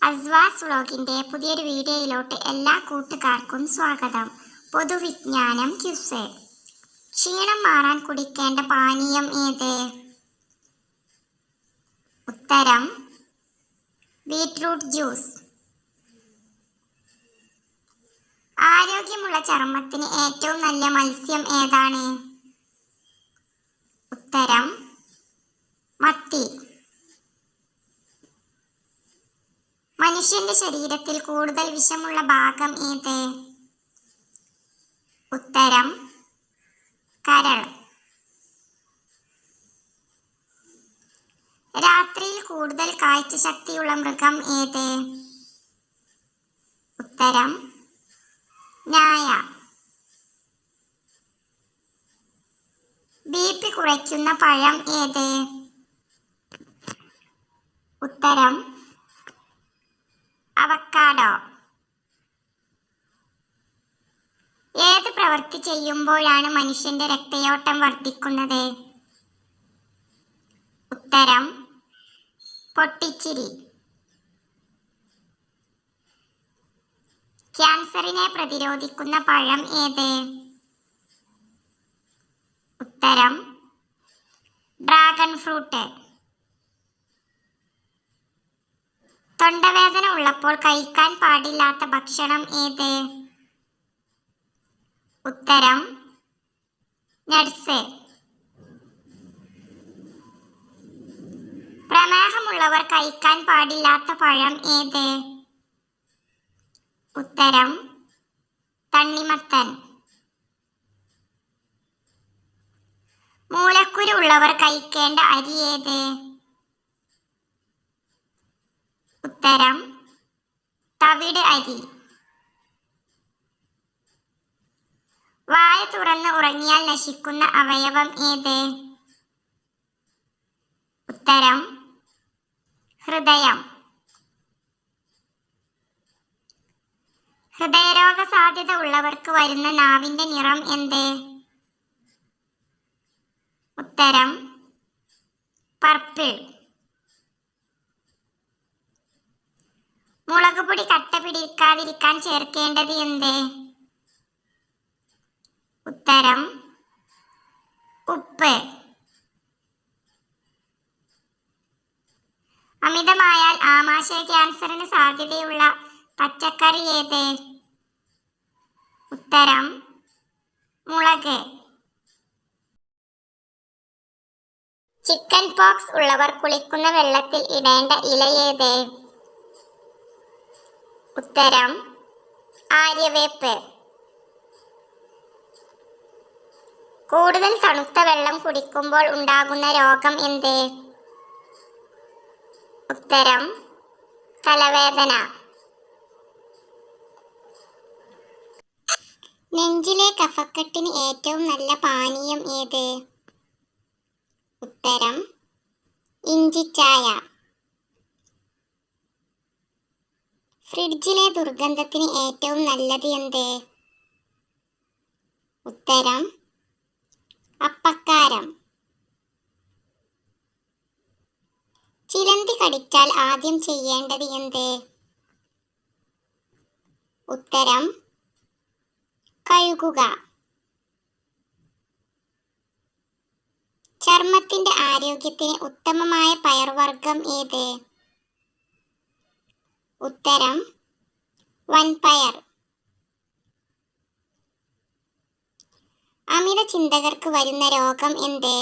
അസ്വാസ് വ്ലോഗിന്റെ പുതിയൊരു വീഡിയോയിലോട്ട് എല്ലാ കൂട്ടുകാർക്കും സ്വാഗതം. പൊതുവിജ്ഞാനം ക്വിസ്. ക്ഷീണം മാറാൻ കുടിക്കേണ്ട പാനീയം ഏത്? ഉത്തരം ബീറ്റ്റൂട്ട് ജ്യൂസ്. ആരോഗ്യമുള്ള ചർമ്മത്തിന് ഏറ്റവും നല്ല മത്സ്യം ഏതാണ്? ഉത്തരം മത്തി. മനുഷ്യന്റെ ശരീരത്തിൽ കൂടുതൽ വിഷമുള്ള ഭാഗം ഏത്? ഉത്തരം കരൾ. രാത്രിയിൽ കൂടുതൽ കാഴ്ച ശക്തിയുള്ള മൃഗം ഏത്? ഉത്തരം നായ. BP കുറയ്ക്കുന്ന പഴം ഏത്? ഉത്തരം അവക്കാഡോ. ഏത് പ്രവൃത്തി ചെയ്യുമ്പോഴാണ് മനുഷ്യന്റെ രക്തയോട്ടം വർദ്ധിക്കുന്നത്? ഉത്തരം പൊട്ടിച്ചിരി. ക്യാൻസറിനെ പ്രതിരോധിക്കുന്ന പഴം ഏത്? ഉത്തരം ഡ്രാഗൺ ഫ്രൂട്ട്. തൊണ്ടവേദന ഉള്ളപ്പോൾ കഴിക്കാൻ പാടില്ലാത്ത ഭക്ഷണം ഏത്? ഉത്തരം നട്ട്സ്. പ്രമേഹമുള്ളവർ കഴിക്കാൻ പാടില്ലാത്ത പഴം ഏത്? ഉത്തരം തണ്ണിമത്തൻ. മൂലക്കുരു ഉള്ളവർ കഴിക്കേണ്ട അരി ഏത്? ഉത്തരം തവിട് അരി. വായ തുറന്ന് ഉറങ്ങിയാൽ നശിക്കുന്ന അവയവം ഏത്? ഉത്തരം ഹൃദയം. ഹൃദയരോഗ സാധ്യത ഉള്ളവർക്ക് വരുന്ന നാവിന്റെ നിറം എന്ത്? ഉത്തരം പർപ്പിൾ. മുളകുപൊടി കട്ട പിടിക്കാതിരിക്കാൻ ചേർക്കേണ്ടത് എന്ത്? ഉത്തരം ഉപ്പ്. അമിതമായാൽ ആമാശയ ക്യാൻസറിന് സാധ്യതയുള്ള പച്ചക്കറി ഏത്? ഉത്തരം മുളക്. ചിക്കൻ പോക്സ് ഉള്ളവർ കുളിക്കുന്ന വെള്ളത്തിൽ ഇടേണ്ട ഇല ഏത്? ഉത്തരം ആര്യവേപ്പ്. കൂടുതൽ തണുത്ത വെള്ളം കുടിക്കുമ്പോൾ ഉണ്ടാകുന്ന രോഗം എന്ത്? ഉത്തരം തലവേദന. നെഞ്ചിലെ കഫക്കെട്ടിന് ഏറ്റവും നല്ല പാനീയം ഏത്? ഉത്തരം ഇഞ്ചിച്ചായ. ഫ്രിഡ്ജിലെ ദുർഗന്ധത്തിന് ഏറ്റവും നല്ലത് എന്ത്? ഉത്തരം അപ്പക്കാരം. ചിലന്തി കടിച്ചാൽ ആദ്യം ചെയ്യേണ്ടത് എന്ത്? ഉത്തരം കഴുകുക. ചർമ്മത്തിന്റെ ആരോഗ്യത്തിന് ഉത്തമമായ പയർവർഗ്ഗം ഏത്? ഉത്തരം വൻപയർ. അമിത ചിന്തകർക്ക് വരുന്ന രോഗം എന്ത്?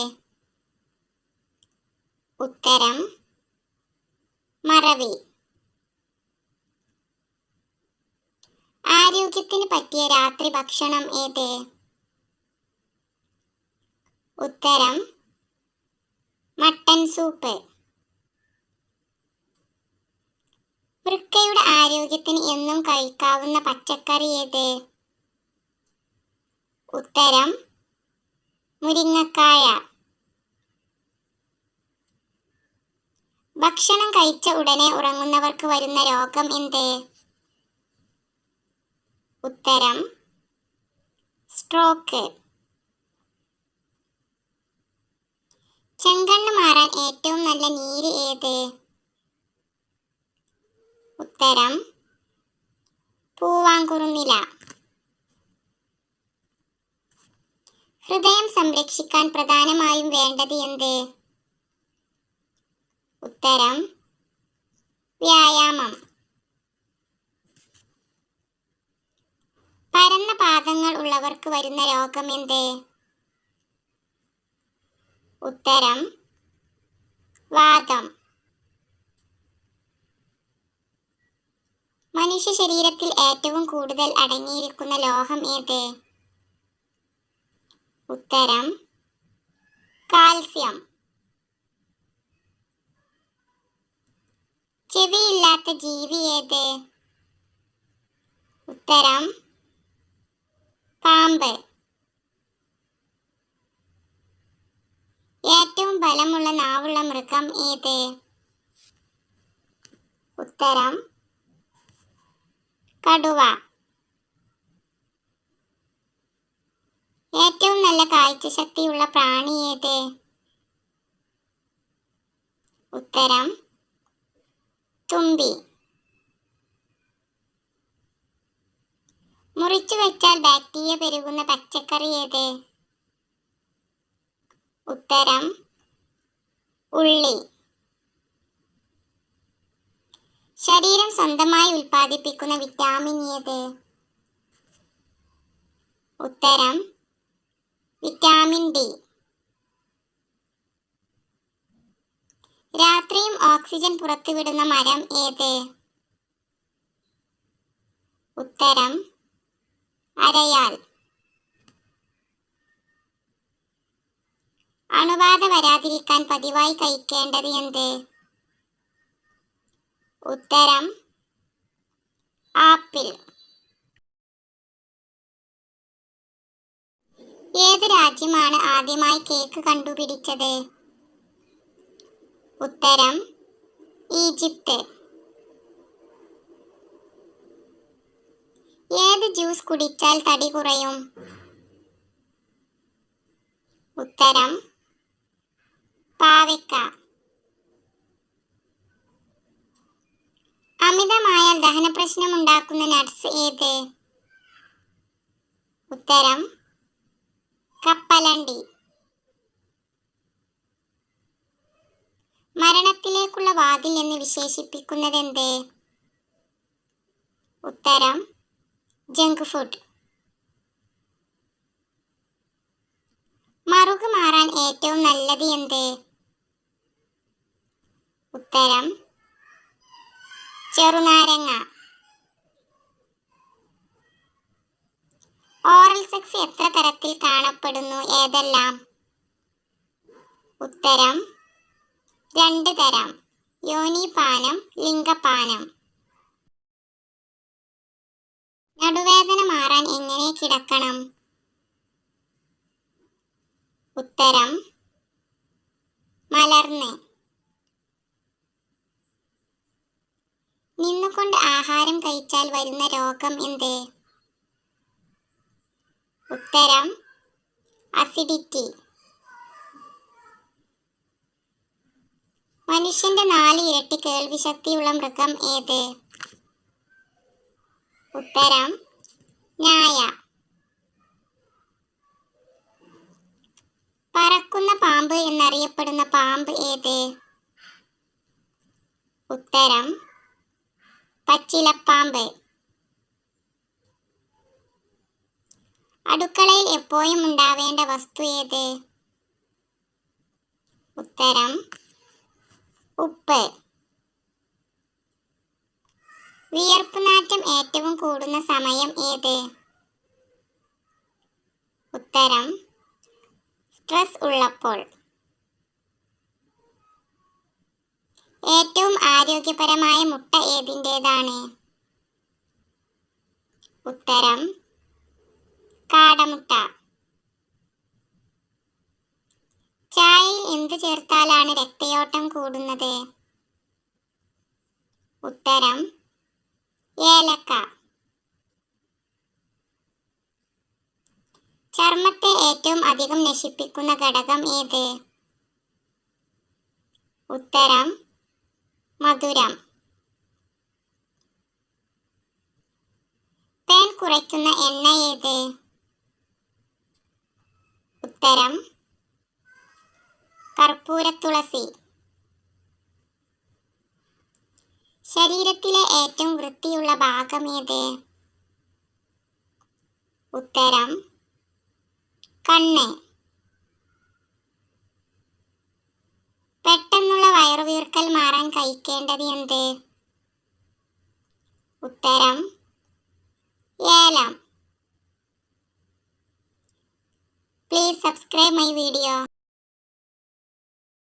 ഉത്തരം മറവി. ആരോഗ്യത്തിന് പറ്റിയ രാത്രി ഭക്ഷണം ഏത്? ഉത്തരം മട്ടൻ സൂപ്പ്. വൃക്കയുടെ ആരോഗ്യത്തിന് എന്നും കഴിക്കാവുന്ന പച്ചക്കറി ഏത്? ഉത്തരം മുരിങ്ങക്കായ. ഭക്ഷണം കഴിച്ച ഉടനെ ഉറങ്ങുന്നവർക്ക് വരുന്ന രോഗം എന്ത്? ഉത്തരം സ്ട്രോക്ക്. ചെങ്കണ്ണ് മാറാൻ ഏറ്റവും നല്ല നീര് ഏത്? ഉത്തരം പൂവാങ്കുറുനില. ഹൃദയം സംരക്ഷിക്കാൻ പ്രധാനമായും വേണ്ടത് എന്ത്? ഉത്തരം വ്യായാമം. പരന്ന പാദങ്ങൾ ഉള്ളവർക്ക് വരുന്ന രോഗം എന്ത്? ഉത്തരം വാതം. മനുഷ്യ ശരീരത്തിൽ ഏറ്റവും കൂടുതൽ അടങ്ങിയിരിക്കുന്ന ലോഹം ഏത്? ഉത്തരം കാൽസ്യം. ചെവിയില്ലാത്ത ജീവി ഏത്? ഉത്തരം പാമ്പ്. ഏറ്റവും ബലമുള്ള നാവുള്ള മൃഗം ഏത്? ഉത്തരം കടുവ. ഏറ്റവും നല്ല കാഴ്ചശക്തിയുള്ള പ്രാണി ഏത്? ഉത്തരം തുമ്പി. മുറിച്ചു വെച്ചാൽ ബാക്ടീരിയ പെരുകുന്ന പച്ചക്കറി ഏത്? ഉത്തരം ഉള്ളി. ശരീരം സ്വന്തമായി ഉൽപ്പാദിപ്പിക്കുന്ന വിറ്റാമിൻ ഏത്? ഉത്തരം വിറ്റാമിൻ ഡി. രാത്രിയും ഓക്സിജൻ പുറത്തുവിടുന്ന മരം ഏത്? ഉത്തരം അരയാൽ. അണുബാധ വരാതിരിക്കാൻ പതിവായി കഴിക്കേണ്ടത് എന്ത്? ഉത്തരം ആപ്പിൾ. ഏത് രാജ്യമാണ് ആദ്യമായി കേക്ക് കണ്ടുപിടിച്ചത്? ഉത്തരം ഈജിപ്ത്. ഏത് ജ്യൂസ് കുടിച്ചാൽ തടി കുറയും? ഉത്തരം പാവയ്ക്ക. അമിതമായാൽ ദഹന പ്രശ്നമുണ്ടാക്കുന്ന നട്ട്സ് ഏത്? ഉത്തരം കപ്പലണ്ടി. മരണത്തിലേക്കുള്ള വാതിൽ എന്ന് വിശേഷിപ്പിക്കുന്നത് എന്ത്? ഉത്തരം ജങ്ക് ഫുഡ്. മറുക് മാറാൻ ഏറ്റവും നല്ലത് എന്ത്? ഉത്തരം ചെറുനാരങ്ങ. ഓറൽ സെക്സ് എത്ര തരത്തിൽ കാണപ്പെടുന്നു? ഏതെല്ലാം? ഉത്തരം 2 തരം: യോനിപാനം, ലിംഗപാനം. നടുവേദന മാറാൻ എങ്ങനെ കിടക്കണം? ഉത്തരം മലർന്ന്. നിന്നുകൊണ്ട് ആഹാരം കഴിച്ചാൽ വരുന്ന രോഗം എന്ത്? ഉത്തരം അസിഡിറ്റി. മനുഷ്യന്റെ 4 ഇരട്ടി കേൾവി ശക്തിയുള്ള മൃഗം ഏത്? ഉത്തരം നായ. പറക്കുന്ന പാമ്പ് എന്നറിയപ്പെടുന്ന പാമ്പ് ഏത്? ഉത്തരം പച്ചിലപ്പാമ്പ്. അടുക്കളയിൽ എപ്പോഴും ഉണ്ടാവേണ്ട വസ്തു ഏത്? ഉത്തരം ഉപ്പ്. വിയർപ്പ് നാറ്റം ഏറ്റവും കൂടുന്ന സമയം ഏത്? ഉത്തരം സ്ട്രെസ് ഉള്ളപ്പോൾ. ഏറ്റവും ആരോഗ്യപരമായ മുട്ട ഏതിൻ്റേതാണ്? ഉത്തരം കാടമുട്ട. ചായയിൽ എന്ത് ചേർത്താലാണ് രക്തയോട്ടം കൂടുന്നത്? ഉത്തരം ഏലക്ക. ചർമ്മത്തെ ഏറ്റവും അധികം നശിപ്പിക്കുന്ന ഘടകം ഏത്? ഉത്തരം മധുരം. കുറയ്ക്കുന്ന എണ്ണ ഏത്? ഉത്തരം കർപ്പൂരത്തുളസി. ശരീരത്തിലെ ഏറ്റവും വൃത്തിയുള്ള ഭാഗം ഏത്? ഉത്തരം കണ്ണ്. പെട്ടെന്നുള്ള വയറുവീർക്കൽ മാറാൻ കഴിക്കേണ്ടത് എന്ത്? ഉത്തരം ഏലം. Please subscribe my video.